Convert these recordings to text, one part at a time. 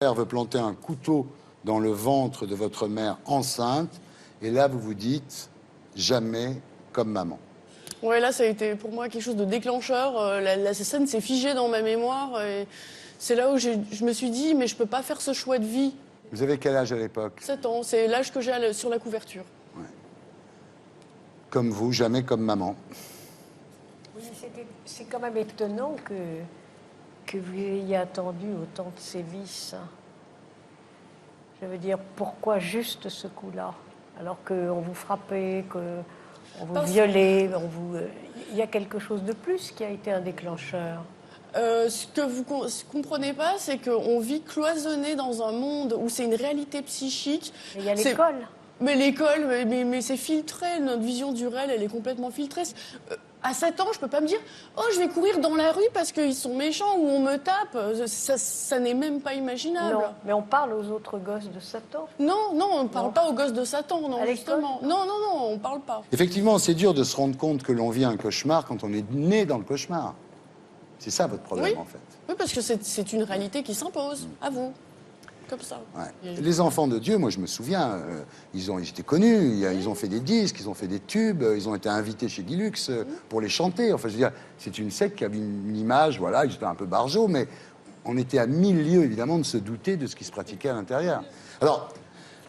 père veut planter un couteau dans le ventre de votre mère enceinte, et là, vous vous dites « jamais comme maman ». Ouais, là, ça a été pour moi quelque chose de déclencheur. La scène s'est figée dans ma mémoire. Et c'est là où je me suis dit, mais je peux pas faire ce choix de vie. Vous avez quel âge à l'époque? 7 ans, c'est l'âge que j'ai sur la couverture. Ouais. Comme vous, jamais comme maman. Oui, c'est quand même étonnant que vous ayez attendu autant de sévices. Je veux dire, pourquoi juste ce coup-là? Alors qu'on vous frappait, qu'on vous violait, il y a quelque chose de plus qui a été un déclencheur. Ce que vous comprenez pas, c'est qu'on vit cloisonné dans un monde où c'est une réalité psychique. Mais il y a l'école. Mais l'école, mais c'est filtré. Notre vision du réel, elle est complètement filtrée. À 7 ans, je peux pas me dire « Oh, je vais courir dans la rue parce qu'ils sont méchants ou on me tape ». Ça n'est même pas imaginable. Non, mais on parle aux autres gosses de 7 ans. Non, on ne parle pas aux gosses de Satan, non, justement. Non, on ne parle pas. Effectivement, c'est dur de se rendre compte que l'on vit un cauchemar quand on est né dans le cauchemar. C'est ça votre problème, en fait. Oui, parce que c'est une réalité qui s'impose à vous. Comme ça. Ouais. Les enfants de Dieu, moi je me souviens, ils étaient connus, ils ont fait des disques, ils ont fait des tubes, ils ont été invités chez Guilux pour les chanter. Enfin, je veux dire, c'est une secte qui avait une image, voilà, ils étaient un peu barjots, mais on était à 1000 lieues, évidemment, de se douter de ce qui se pratiquait à l'intérieur. Alors,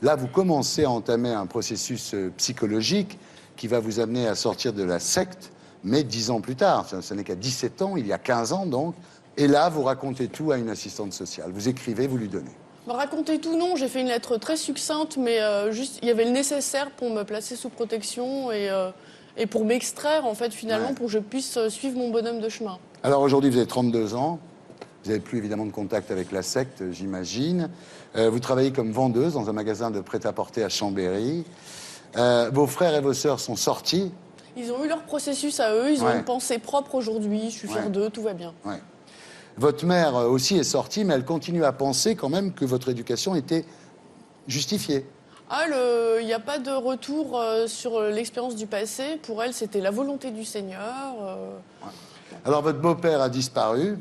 là, vous commencez à entamer un processus psychologique qui va vous amener à sortir de la secte, mais 10 ans plus tard. Ce n'est qu'à 17 ans, il y a 15 ans, donc. Et là, vous racontez tout à une assistante sociale. Vous écrivez, vous lui donnez. Raconter tout, non. J'ai fait une lettre très succincte, mais juste, il y avait le nécessaire pour me placer sous protection et pour m'extraire, en fait, finalement, pour que je puisse suivre mon bonhomme de chemin. Alors aujourd'hui, vous avez 32 ans. Vous n'avez plus, évidemment, de contact avec la secte, j'imagine. Vous travaillez comme vendeuse dans un magasin de prêt-à-porter à Chambéry. Vos frères et vos sœurs sont sortis. Ils ont eu leur processus à eux. Ils ont une pensée propre aujourd'hui. Je suis fière d'eux, tout va bien. Ouais. Votre mère aussi est sortie, mais elle continue à penser quand même que votre éducation était justifiée. Ah, il n'y a pas de retour sur l'expérience du passé. Pour elle, c'était la volonté du Seigneur. Alors, votre beau-père a disparu,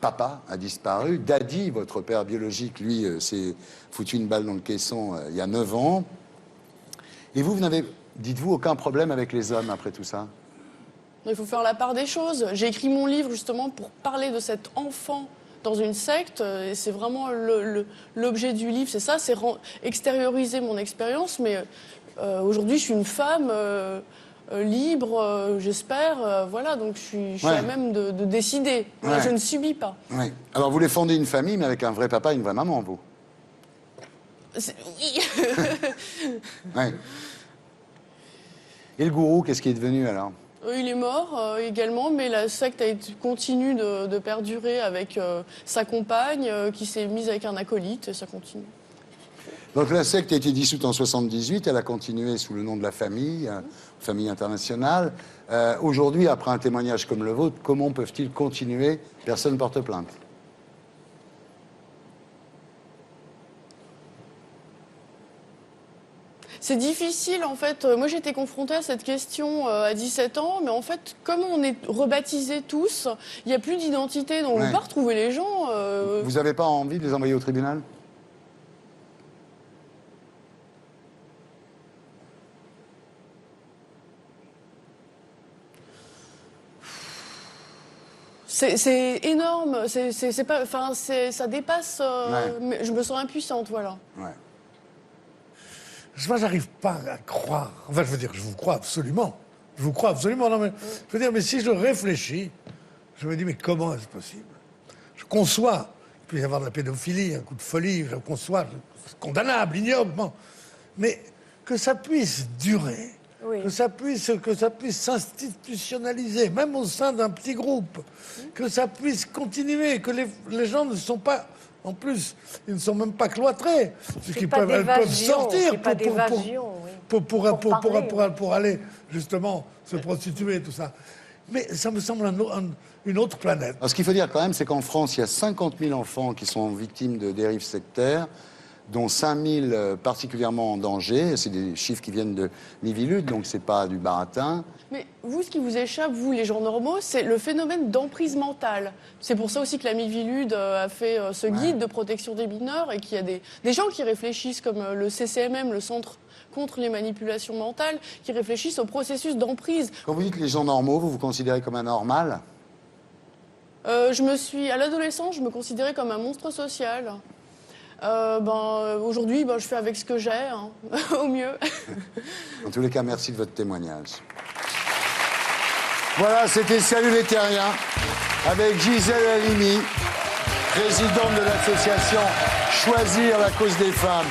papa a disparu, Daddy, votre père biologique, lui, s'est foutu une balle dans le caisson il y a 9 ans. Et vous n'avez, dites-vous, aucun problème avec les hommes après tout ça? Il faut faire la part des choses. J'ai écrit mon livre justement pour parler de cet enfant dans une secte. Et c'est vraiment l'objet du livre, c'est ça, c'est extérioriser mon expérience. Mais aujourd'hui, je suis une femme libre, j'espère. Voilà, donc je suis à même de décider. Voilà, je ne subis pas. Ouais. Alors, vous voulez fonder une famille, mais avec un vrai papa et une vraie maman, vous? Oui. Ouais. Et le gourou, qu'est-ce qui est devenu alors? Il est mort également, mais la secte continue de perdurer avec sa compagne qui s'est mise avec un acolyte et ça continue. Donc la secte a été dissoute en 78, elle a continué sous le nom de la famille, famille internationale. Aujourd'hui, après un témoignage comme le vôtre, comment peuvent-ils continuer? Personne ne porte plainte. C'est difficile, en fait. Moi, j'ai été confrontée à cette question à 17 ans, mais en fait, comme on est rebaptisés tous, il n'y a plus d'identité, donc on ne peut pas retrouver les gens. Vous n'avez pas envie de les envoyer au tribunal? C'est énorme, c'est pas, enfin, ça dépasse. Mais je me sens impuissante, voilà. Ouais. Moi, j'arrive pas à croire. Enfin, je veux dire, je vous crois absolument. Je vous crois absolument. Non, mais je veux dire, mais si je réfléchis, je me dis, mais comment est-ce possible? Je conçois qu'il peut y avoir de la pédophilie, un coup de folie, je conçois, c'est condamnable, ignoble, mais que ça puisse durer, que ça puisse s'institutionnaliser, même au sein d'un petit groupe, que ça puisse continuer, que les gens ne sont pas... En plus, ils ne sont même pas cloîtrés. Elles peuvent sortir pour aller justement se prostituer, tout ça. Mais ça me semble une autre planète. Alors, ce qu'il faut dire quand même, c'est qu'en France, il y a 50 000 enfants qui sont victimes de dérives sectaires. dont 5000 particulièrement en danger. C'est des chiffres qui viennent de Miviludes, donc c'est pas du baratin. Mais vous, ce qui vous échappe, vous, les gens normaux, c'est le phénomène d'emprise mentale. C'est pour ça aussi que la Miviludes a fait ce guide de protection des mineurs et qu'il y a des gens qui réfléchissent, comme le CCMM, le Centre contre les manipulations mentales, qui réfléchissent au processus d'emprise. Quand vous dites les gens normaux, vous vous considérez comme un normal? À l'adolescence, je me considérais comme un monstre social. Aujourd'hui, je fais avec ce que j'ai, hein, au mieux. En tous les cas, merci de votre témoignage. Voilà, c'était Salut les Terriens, avec Gisèle Halimi, présidente de l'association Choisir la cause des femmes,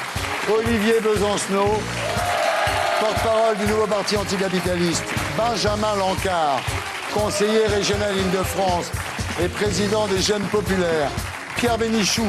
Olivier Besancenot, porte-parole du nouveau parti anticapitaliste, Benjamin Lancard, conseiller régional Île-de-France et président des Jeunes Populaires, Pierre Bénichou,